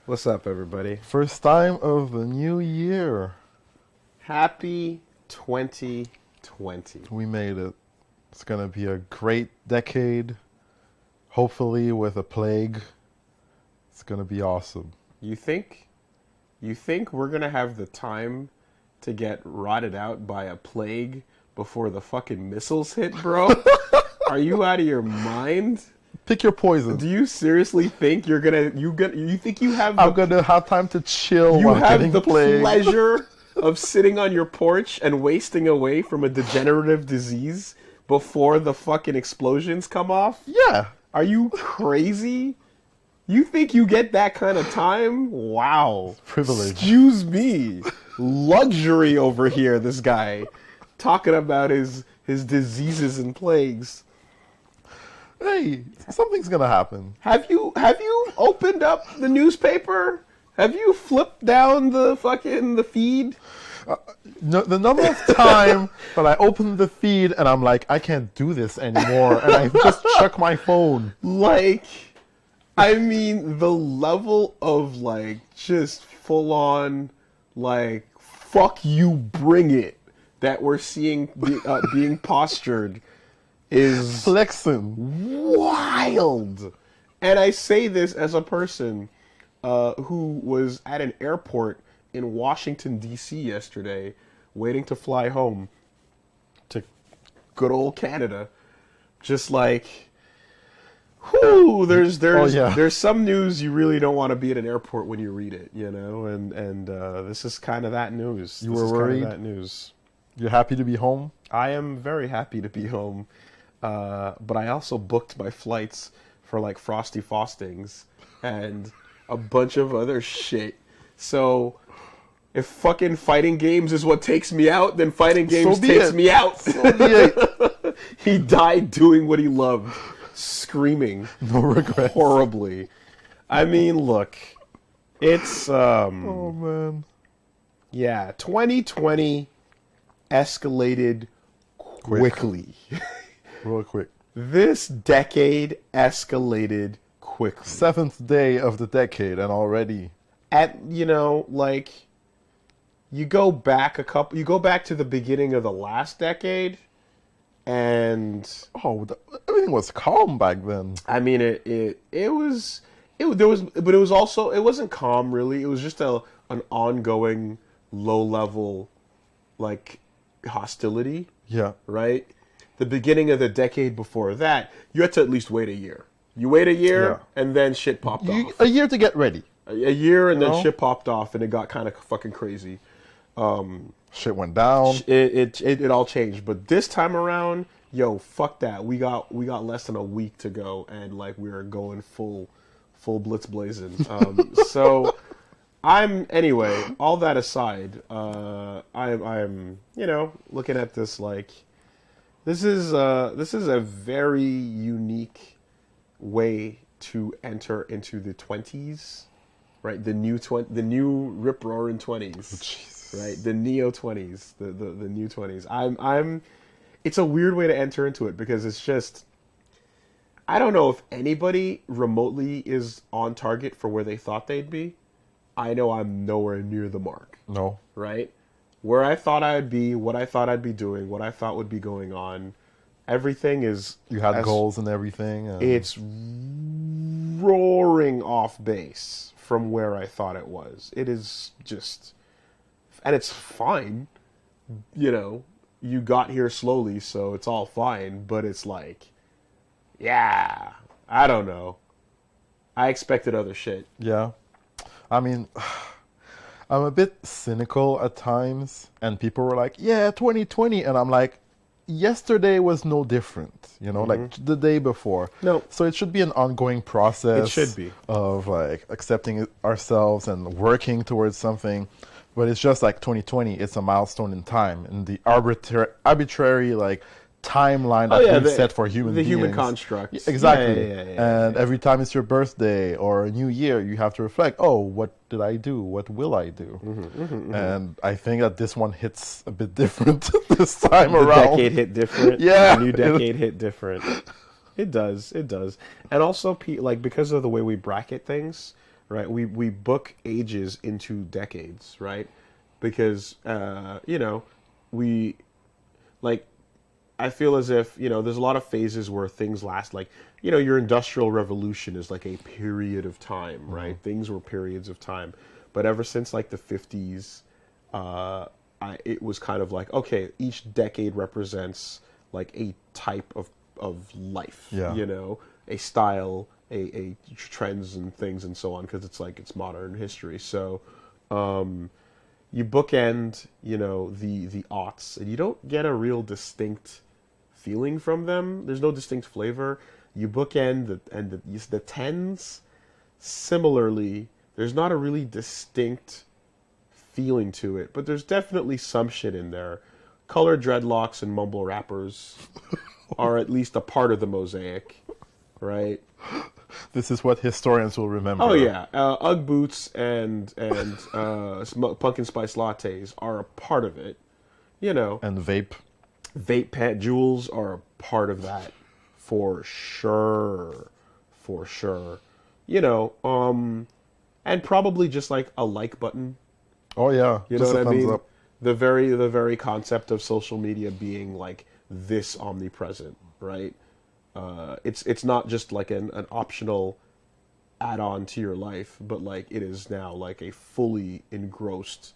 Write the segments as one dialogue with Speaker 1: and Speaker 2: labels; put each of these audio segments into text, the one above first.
Speaker 1: What's up, everybody?
Speaker 2: First time of the new year.
Speaker 1: Happy 2020.
Speaker 2: We made it. It's going to be a great decade. Hopefully with a plague. It's going to be awesome.
Speaker 1: You think we're gonna have the time to get rotted out by a plague before the fucking missiles hit, bro? Are you out of your mind?
Speaker 2: Pick your poison.
Speaker 1: Do you seriously think you think you have
Speaker 2: I'm going to have time to chill
Speaker 1: you
Speaker 2: while
Speaker 1: have
Speaker 2: getting
Speaker 1: the
Speaker 2: plague.
Speaker 1: pleasure of sitting on your porch and wasting away from a degenerative disease before the fucking explosions come off?
Speaker 2: Yeah.
Speaker 1: Are you crazy? You think you get that kind of time? Wow.
Speaker 2: Privilege.
Speaker 1: Excuse me. Luxury over here, this guy. Talking about his diseases and plagues.
Speaker 2: Hey, something's going to happen.
Speaker 1: Have you opened up the newspaper? Have you flipped down the feed?
Speaker 2: No, the number of time that I open the feed and I'm like, I can't do this anymore. And I just chuck my phone.
Speaker 1: Like, I mean, the level of, like, just full-on, like, fuck you, bring it, that we're seeing being postured is
Speaker 2: Flexing.
Speaker 1: wild. And I say this as a person who was at an airport in Washington, D.C. yesterday, waiting to fly home to good old Canada. Just like... Whew, there's some news you really don't want to be at an airport when you read it, you know, and this is kind of that news.
Speaker 2: You were worried?
Speaker 1: That news.
Speaker 2: You're happy to be home?
Speaker 1: I am very happy to be home, but I also booked my flights for like Frosty Faustings and a bunch of other shit. So if fucking fighting games is what takes me out, then fighting games takes me out.
Speaker 2: So be it.
Speaker 1: He died doing what he loved. Screaming.
Speaker 2: No regrets.
Speaker 1: Horribly. I mean, look. It's,
Speaker 2: Oh, man.
Speaker 1: yeah, 2020 escalated quickly.
Speaker 2: Real quick.
Speaker 1: This decade escalated quickly.
Speaker 2: 7th day of the decade and already.
Speaker 1: Like, you go back to the beginning of the last decade, and
Speaker 2: Everything was calm back then.
Speaker 1: I mean, it wasn't calm really. It was just an ongoing low level, like, hostility.
Speaker 2: Yeah.
Speaker 1: Right. The beginning of the decade before that, you had to at least wait a year. You wait a year, and then shit popped off.
Speaker 2: A year to get ready.
Speaker 1: A year, and then shit popped off, and it got kind of fucking crazy.
Speaker 2: Shit went down.
Speaker 1: It all changed, but this time around, yo, fuck that. We got less than a week to go, and like we're going full blitz blazing. So anyway. All that aside, I'm looking at this like this is a very unique way to enter into the 20s, right? The new rip roaring 20s. Right, the neo 20s, the new 20s. It's a weird way to enter into it because it's just, I don't know if anybody remotely is on target for where they thought they'd be. I know I'm nowhere near the mark.
Speaker 2: No.
Speaker 1: Right? Where I thought I'd be, what I thought I'd be doing, what I thought would be going on, everything is...
Speaker 2: You had goals and everything. And...
Speaker 1: It's roaring off base from where I thought it was. It is just... And it's fine, you got here slowly, so it's all fine, but it's like, yeah, I don't know. I expected other shit.
Speaker 2: Yeah. I mean, I'm a bit cynical at times, and people were like, yeah, 2020, and I'm like, yesterday was no different, like the day before.
Speaker 1: No.
Speaker 2: So it should be an ongoing process.
Speaker 1: It should be.
Speaker 2: Of like accepting ourselves and working towards something. But it's just like 2020, it's a milestone in time, and the arbitrary like timeline that we've set for human beings.
Speaker 1: The human construct.
Speaker 2: Exactly.
Speaker 1: Yeah.
Speaker 2: And every time it's your birthday or a new year, you have to reflect, oh, what did I do? What will I do? And I think that this one hits a bit different this time around.
Speaker 1: The decade hit different.
Speaker 2: Yeah.
Speaker 1: The new decade hit different. It does. And also, like, because of the way we bracket things, right? We book ages into decades, right? Because we like I feel as if, there's a lot of phases where things last, like, your industrial revolution is like a period of time, right? Things were periods of time. But ever since like the 50s, it was kind of like, okay, each decade represents like a type of life,
Speaker 2: Yeah.
Speaker 1: a style, a trends and things and so on, because it's modern history. So, you bookend, the aughts, and you don't get a real distinct feeling from them. There's no distinct flavor. You bookend the tens. Similarly, there's not a really distinct feeling to it, but there's definitely some shit in there. Colored dreadlocks and mumble rappers are at least a part of the mosaic, right?
Speaker 2: This is what historians will remember.
Speaker 1: Oh yeah, UGG boots and pumpkin spice lattes are a part of it.
Speaker 2: And
Speaker 1: Vape pen jewels are a part of that, for sure, for sure. And probably just like a like button.
Speaker 2: Oh yeah,
Speaker 1: You
Speaker 2: just
Speaker 1: know
Speaker 2: a
Speaker 1: what I
Speaker 2: thumbs
Speaker 1: mean?
Speaker 2: up.
Speaker 1: The very concept of social media being like this omnipresent, right? It's not just like an optional add-on to your life, but like it is now like a fully engrossed,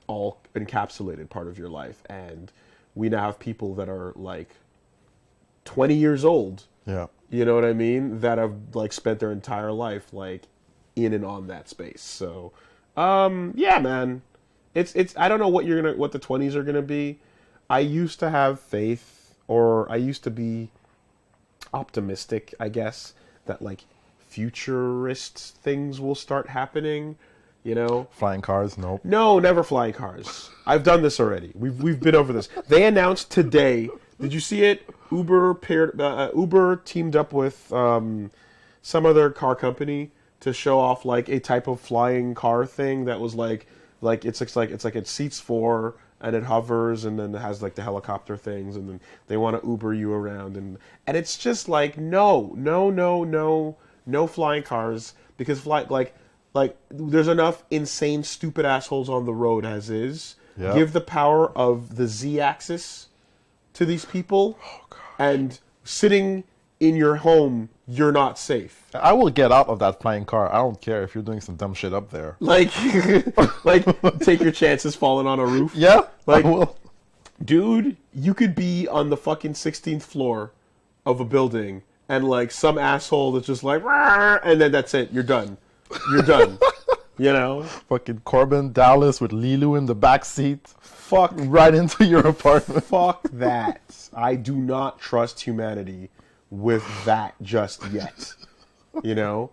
Speaker 1: all encapsulated part of your life. And we now have people that are like 20 years old,
Speaker 2: Yeah.
Speaker 1: you know what I mean, that have like spent their entire life like in and on that space. So yeah, man, it's I don't know what the 20s are gonna be. I used to have faith, or I used to be optimistic, I guess, that like futurist things will start happening,
Speaker 2: Flying cars, nope.
Speaker 1: No, never flying cars. I've done this already. We've been over this. They announced today. Did you see it? Uber teamed up with some other car company to show off like a type of flying car thing that was like it seats four and it hovers, and then it has like the helicopter things, and then they want to Uber you around, and it's just like no flying cars, because like there's enough insane stupid assholes on the road as is.
Speaker 2: Yeah.
Speaker 1: Give the power of the Z-axis to these people, and sitting in your home, you're not safe.
Speaker 2: I will get out of that flying car. I don't care if you're doing some dumb shit up there.
Speaker 1: Like, take your chances falling on a roof.
Speaker 2: Yeah,
Speaker 1: Like,
Speaker 2: I will.
Speaker 1: dude, you could be on the fucking 16th floor of a building, and like some asshole that's just like, "Rah," and then that's it. You're done. You're done.
Speaker 2: Fucking Corbin Dallas with Lilu in the back seat,
Speaker 1: Fuck.
Speaker 2: right into your apartment.
Speaker 1: Fuck that. I do not trust humanity with that just yet. You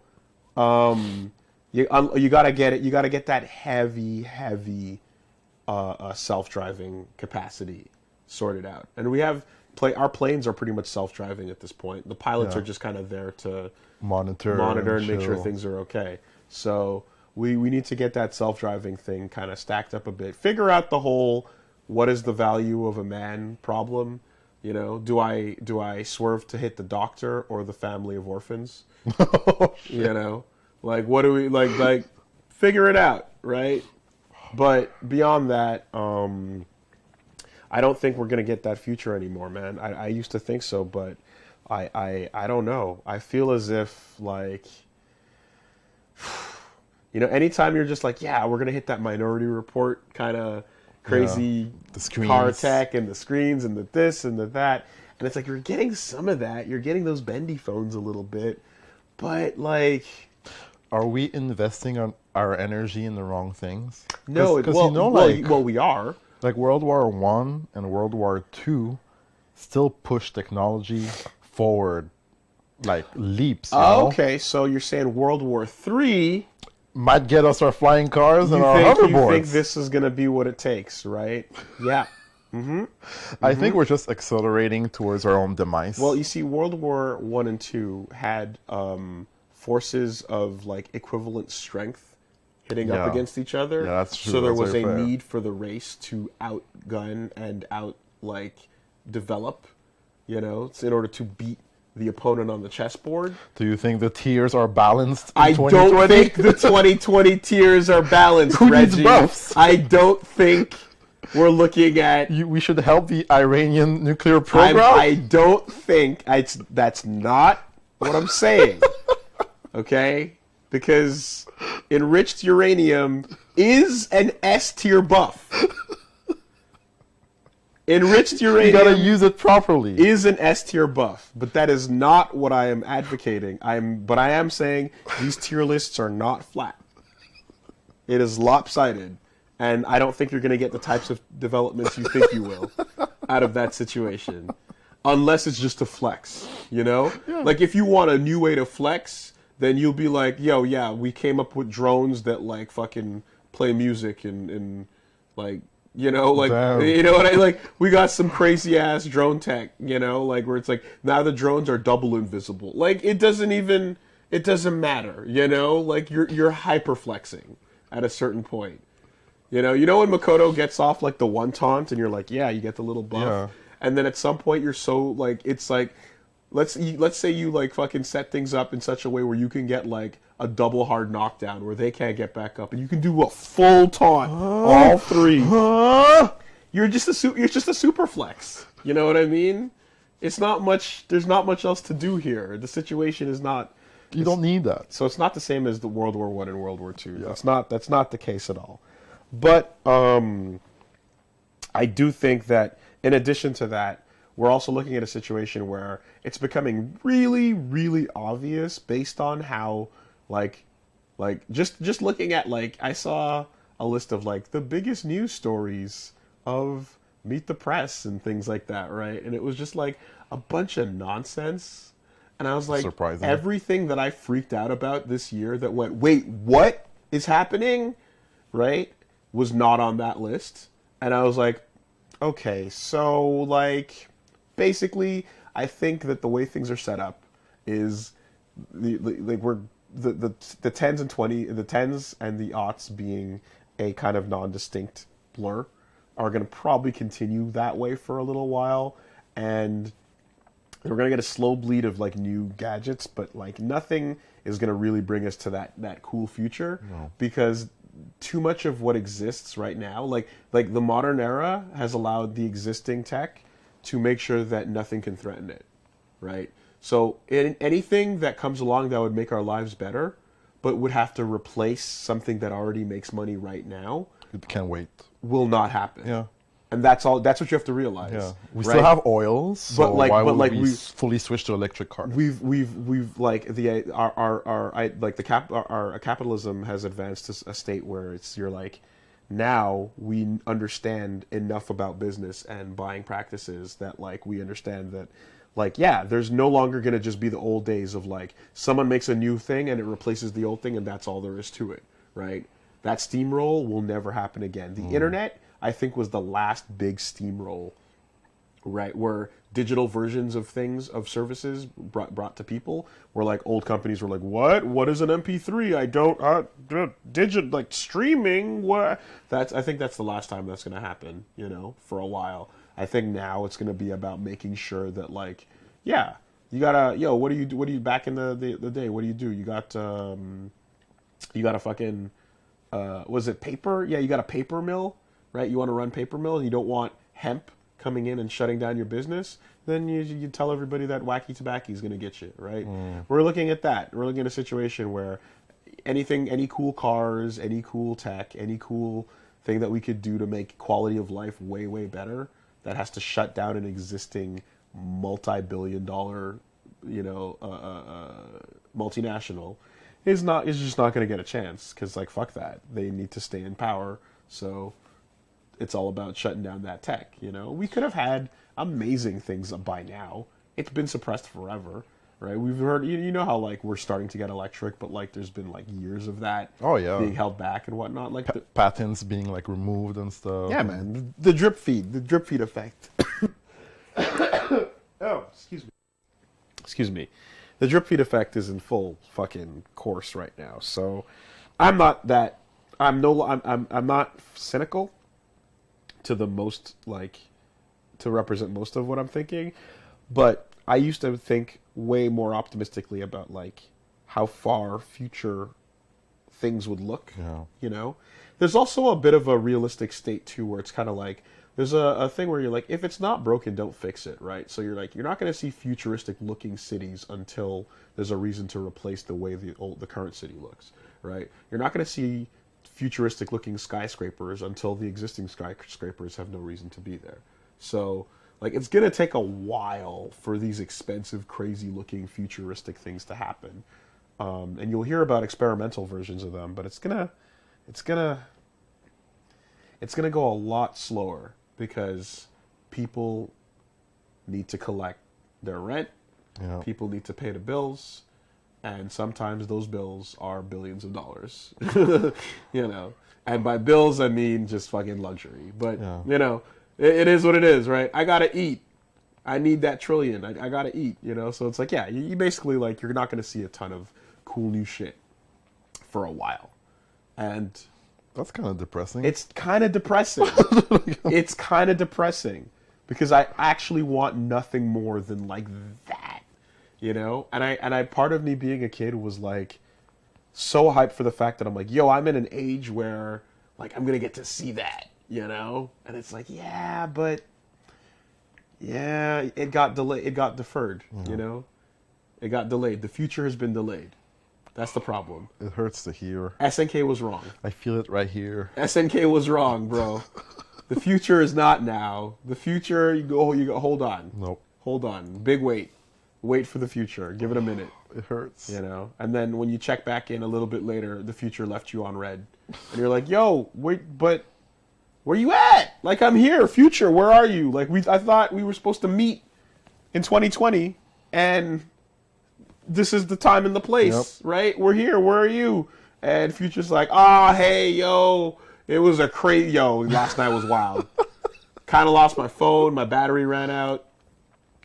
Speaker 1: gotta get it. You gotta get that heavy self-driving capacity sorted out. And we have our planes are pretty much self-driving at this point. The pilots
Speaker 2: Yeah.
Speaker 1: are just kind of there to
Speaker 2: Monitor
Speaker 1: and make sure
Speaker 2: chill.
Speaker 1: things are okay. So we need to get that self-driving thing kind of stacked up a bit. Figure out the whole what is the value of a man problem. Do I swerve to hit the doctor or the family of orphans? Like what do we like figure it out, right? But beyond that, I don't think we're gonna get that future anymore, man. I used to think so, but I don't know. I feel as if like anytime you're just like, yeah, we're gonna hit that Minority Report kind of crazy
Speaker 2: The screens.
Speaker 1: car tech and the screens and the this and the that, and it's like you're getting some of that. You're getting those bendy phones a little bit, but like,
Speaker 2: Are we investing our energy in the wrong things?
Speaker 1: no,
Speaker 2: because
Speaker 1: we are.
Speaker 2: like World War One and World War Two still push technology forward like leaps. You know?
Speaker 1: Okay, so you're saying World War III.
Speaker 2: Might get us our flying cars and our
Speaker 1: You
Speaker 2: hoverboards.
Speaker 1: think this is going to be what it takes, right? Yeah.
Speaker 2: I think we're just accelerating towards our own demise.
Speaker 1: Well, you see, World War I and II had forces of like equivalent strength hitting up
Speaker 2: Yeah.
Speaker 1: against each other.
Speaker 2: Yeah, that's true.
Speaker 1: So there
Speaker 2: That's
Speaker 1: was a
Speaker 2: very fair.
Speaker 1: need for the race to outgun and develop, in order to beat the opponent on the chessboard.
Speaker 2: Do you think the tiers are balanced in
Speaker 1: I
Speaker 2: 2020?
Speaker 1: don't think the 2020 tiers are balanced,
Speaker 2: Who needs
Speaker 1: Reggie.
Speaker 2: buffs?
Speaker 1: I don't think we're looking at...
Speaker 2: We should help the Iranian nuclear program?
Speaker 1: I don't think... that's not what I'm saying. Okay? Because enriched uranium is an S-tier buff. Enriched uranium...
Speaker 2: You gotta use it properly.
Speaker 1: ...is an S-tier buff, but that is not what I am advocating. But I am saying these tier lists are not flat. It is lopsided, and I don't think you're going to get the types of developments you think you will out of that situation, unless it's just a flex, you know?
Speaker 2: Yeah.
Speaker 1: Like, if you want a new way to flex, then you'll be like, yo, yeah, we came up with drones that, like, fucking play music and like... You know, like,
Speaker 2: Damn.
Speaker 1: you know what I like? We got some crazy ass drone tech, you know, like where it's like now the drones are double invisible. Like it doesn't matter, you know, like you're hyper flexing at a certain point. You know when Makoto gets off like the one taunt and you're like, yeah, you get the little buff.
Speaker 2: Yeah.
Speaker 1: And then at some point you're so like, it's like, let's say you like fucking set things up in such a way where you can get like a double hard knockdown where they can't get back up and you can do a full taunt, all three. You're just a super flex. You know what I mean? It's not much. There's not much else to do here. The situation is not.
Speaker 2: You don't need that.
Speaker 1: So it's not the same as the World War I and World War II.
Speaker 2: Yeah.
Speaker 1: That's not the case at all. But I do think that in addition to that, we're also looking at a situation where it's becoming really, really obvious based on how like just looking at like I saw a list of like the biggest news stories of Meet the Press and things like that, right? And it was just like a bunch of nonsense. And I was like,
Speaker 2: Surprising.
Speaker 1: everything that I freaked out about this year that went, wait, what is happening? Right? Was not on that list. And I was like, okay, so like basically I think that the way things are set up is the tens and the tens and the aughts being a kind of non-distinct blur are going to probably continue that way for a little while, and we're going to get a slow bleed of like new gadgets, but like nothing is going to really bring us to that cool future.
Speaker 2: No.
Speaker 1: Because too much of what exists right now, like the modern era has allowed the existing tech to make sure that nothing can threaten it, right? So anything that comes along that would make our lives better, but would have to replace something that already makes money right now,
Speaker 2: It can't wait.
Speaker 1: will not happen.
Speaker 2: Yeah.
Speaker 1: And that's all. That's what you have to realize.
Speaker 2: Yeah. We
Speaker 1: right?
Speaker 2: still have oil, so
Speaker 1: But, like-
Speaker 2: why
Speaker 1: but,
Speaker 2: would
Speaker 1: like,
Speaker 2: we
Speaker 1: we-
Speaker 2: fully switch to electric cars?
Speaker 1: We've like our capitalism has advanced to a state where you're like, now we understand enough about business and buying practices that like we understand that like, yeah, there's no longer going to just be the old days of like someone makes a new thing and it replaces the old thing and that's all there is to it, right? That steamroll will never happen again. The internet, I think, was the last big steamroll, right? Where digital versions of things, of services brought to people, where like old companies were like, what is an MP3? I don't, like streaming, what? I think that's the last time that's going to happen, you know, for a while. I think now it's going to be about making sure that like, yeah, you gotta, what do you, back in the day, what do? You got a fucking, was it paper? Yeah, you got a paper mill, right? You want to run paper mill and you don't want hemp coming in and shutting down your business, then you tell everybody that wacky tobacco is going to get you, right? We're looking at that. We're looking at a situation where any cool cars, any cool tech, any cool thing that we could do to make quality of life way, way better, that has to shut down an existing multi-billion-dollar, multinational, is just not going to get a chance, because like fuck that, they need to stay in power. So it's all about shutting down that tech. We could have had amazing things by now. It's been suppressed forever, right? We've heard, you know how like we're starting to get electric, but like there's been like years of that being held back and whatnot, like
Speaker 2: patents being like removed and stuff.
Speaker 1: Yeah, man, the drip feed effect. Oh, excuse me. The drip feed effect is in full fucking course right now. So I'm not cynical to the most, like, to represent most of what I'm thinking, but I used to think way more optimistically about like how far future things would look.
Speaker 2: Yeah.
Speaker 1: You know, there's also a bit of a realistic state too, where it's kind of like there's a thing where you're like, if it's not broken, don't fix it, right? So you're like, you're not going to see futuristic looking cities until there's a reason to replace the way the current city looks, right? You're not going to see futuristic looking skyscrapers until the existing skyscrapers have no reason to be there. So like, it's going to take a while for these expensive, crazy looking futuristic things to happen. And you'll hear about experimental versions of them, but it's gonna go a lot slower because people need to collect their rent,
Speaker 2: Yeah.
Speaker 1: people need to pay the bills, and sometimes those bills are billions of dollars. You know, and by bills I mean just fucking luxury. But
Speaker 2: Yeah.
Speaker 1: you know, it is what it is, right? I gotta eat. I need that trillion. I gotta eat. You know, so it's like, yeah, you basically like you're not gonna see a ton of cool new shit for a while, and
Speaker 2: That's kind of depressing.
Speaker 1: it's kind of depressing. It's kind of depressing because I actually want nothing more than like that, you know. And I part of me being a kid was like so hyped for the fact that I'm like, yo, I'm in an age where like I'm gonna get to see that, you know. And it's like, yeah, but yeah, it got delayed. It got deferred, you know. It got delayed. The future has been delayed. That's the problem.
Speaker 2: It hurts to hear.
Speaker 1: SNK was wrong.
Speaker 2: I feel it right here.
Speaker 1: SNK was wrong, bro. The future is not now. The future, you go, hold on.
Speaker 2: Nope.
Speaker 1: Hold on. Big wait. Wait for the future. Give it a minute,
Speaker 2: It hurts.
Speaker 1: you know? And then when you check back in a little bit later, the future left you on red. And you're like, yo, wait, but where you at? Like, I'm here, future, where are you? Like, I thought we were supposed to meet in 2020, and this is the time and the place,
Speaker 2: Yep.
Speaker 1: right? We're here. Where are you? And Future's like, ah, hey, yo, it was a crazy, yo, last night was wild. Kind of lost my phone. My battery ran out.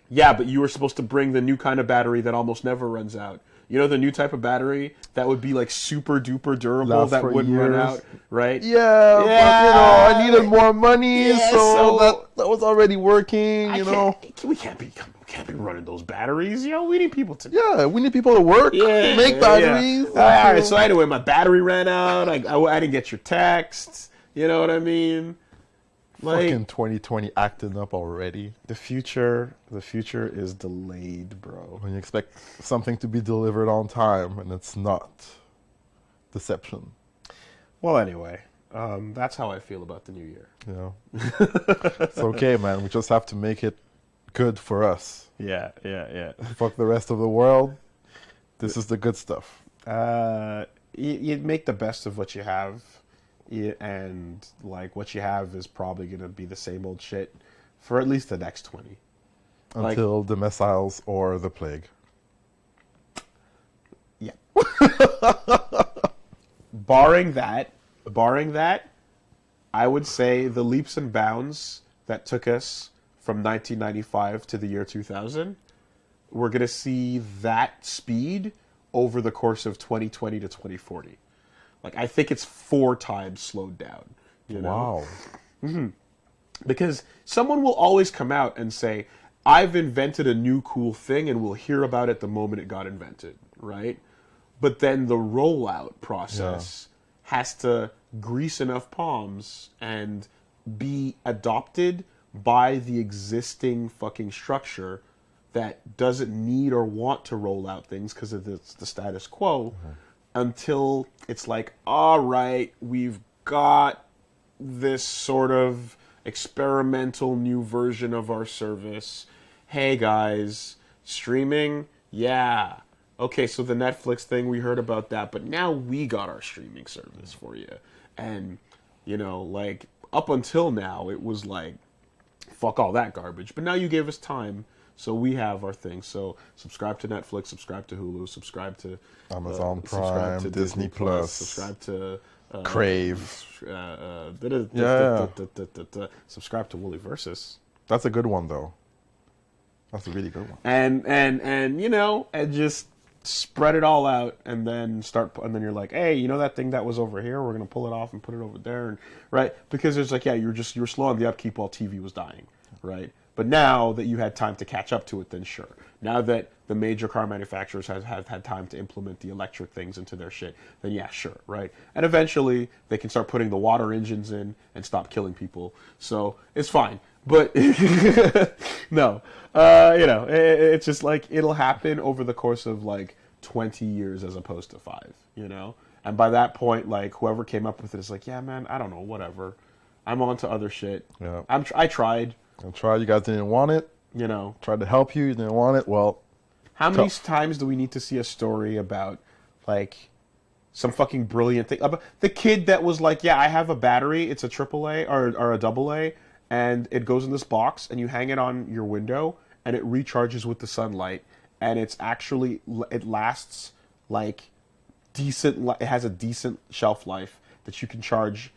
Speaker 1: Yeah, but you were supposed to bring the new kind of battery that almost never runs out. You know, the new type of battery that would be like super duper durable,
Speaker 2: Last
Speaker 1: that
Speaker 2: for
Speaker 1: wouldn't run
Speaker 2: years.
Speaker 1: out, right?
Speaker 2: Yeah, but you know, I needed more money,
Speaker 1: Yeah,
Speaker 2: so
Speaker 1: so-
Speaker 2: that was already working, you know.
Speaker 1: We can't be running those batteries. You know, we need people to.
Speaker 2: Yeah, we need people to work,
Speaker 1: Yeah,
Speaker 2: make batteries.
Speaker 1: All right. So anyway, my battery ran out. I didn't get your texts. You know what I mean? Like,
Speaker 2: Fucking 2020 acting up already.
Speaker 1: the future is delayed, bro.
Speaker 2: When you expect something to be delivered on time and it's not. Deception.
Speaker 1: Well, anyway, that's how I feel about the new year.
Speaker 2: You know. It's okay, man. We just have to make it good for us.
Speaker 1: Yeah.
Speaker 2: Fuck the rest of the world. This is the good stuff.
Speaker 1: You make the best of what you have, and like what you have is probably gonna be the same old shit for at least the next 20. Like-
Speaker 2: Until the missiles or the plague.
Speaker 1: Yeah. barring that, I would say the leaps and bounds that took us from 1995 to the year 2000, we're going to see that speed over the course of 2020 to 2040. Like, I think it's 4 times slowed down. You know?
Speaker 2: Wow.
Speaker 1: Because someone will always come out and say, I've invented a new cool thing, and we'll hear about it the moment it got invented, right? But then the rollout process has to grease enough palms and be adopted by the existing fucking structure that doesn't need or want to roll out things because of the status quo until it's like, all right, we've got this sort of experimental new version of our service. Hey guys, streaming? Yeah. Okay, so the Netflix thing, we heard about that, but now we got our streaming service for you. And, you know, like, up until now, it was like, fuck all that garbage. But now you gave us time, so we have our thing. So subscribe to Netflix, subscribe to Hulu, subscribe to
Speaker 2: Amazon
Speaker 1: subscribe
Speaker 2: Prime,
Speaker 1: to
Speaker 2: Disney Plus,
Speaker 1: subscribe to
Speaker 2: Crave.
Speaker 1: subscribe to WoolieVersus.
Speaker 2: That's a good one, though. That's a really good one.
Speaker 1: And you know, and just spread it all out, and then and then you're like, hey, you know that thing that was over here, we're gonna pull it off and put it over there, and right, because there's like, yeah, you were slow on the upkeep while TV was dying, right? But now that you had time to catch up to it, then sure. Now that the major car manufacturers have had time to implement the electric things into their shit, then yeah, sure, right? And eventually they can start putting the water engines in and stop killing people. So it's fine. But no, it's just like it'll happen over the course of like 20 years as opposed to 5, And by that point, like whoever came up with it is like, yeah, man, I don't know, whatever. I'm on to other shit.
Speaker 2: Yeah.
Speaker 1: I tried.
Speaker 2: I tried. You guys didn't want it. Tried to help you. You didn't want it. Well,
Speaker 1: how many times do we need to see a story about like some fucking brilliant thing about the kid that was like, yeah, I have a battery. It's a AAA or a AA, and it goes in this box, and you hang it on your window, and it recharges with the sunlight, and it lasts like decent. It has a decent shelf life that you can charge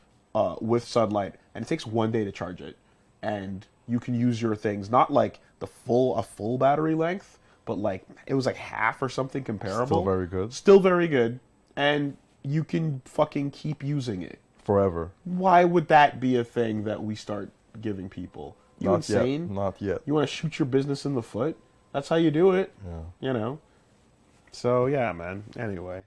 Speaker 1: with sunlight, and it takes 1 day to charge it, and you can use your things not like a full battery length, but like it was like half or something comparable.
Speaker 2: Still very good.
Speaker 1: Still very good, and you can fucking keep using it
Speaker 2: forever.
Speaker 1: Why would that be a thing that we start giving people? You
Speaker 2: Not
Speaker 1: insane?
Speaker 2: Yet. Not yet.
Speaker 1: You want to shoot your business in the foot? That's how you do it.
Speaker 2: Yeah.
Speaker 1: So yeah, man. Anyway.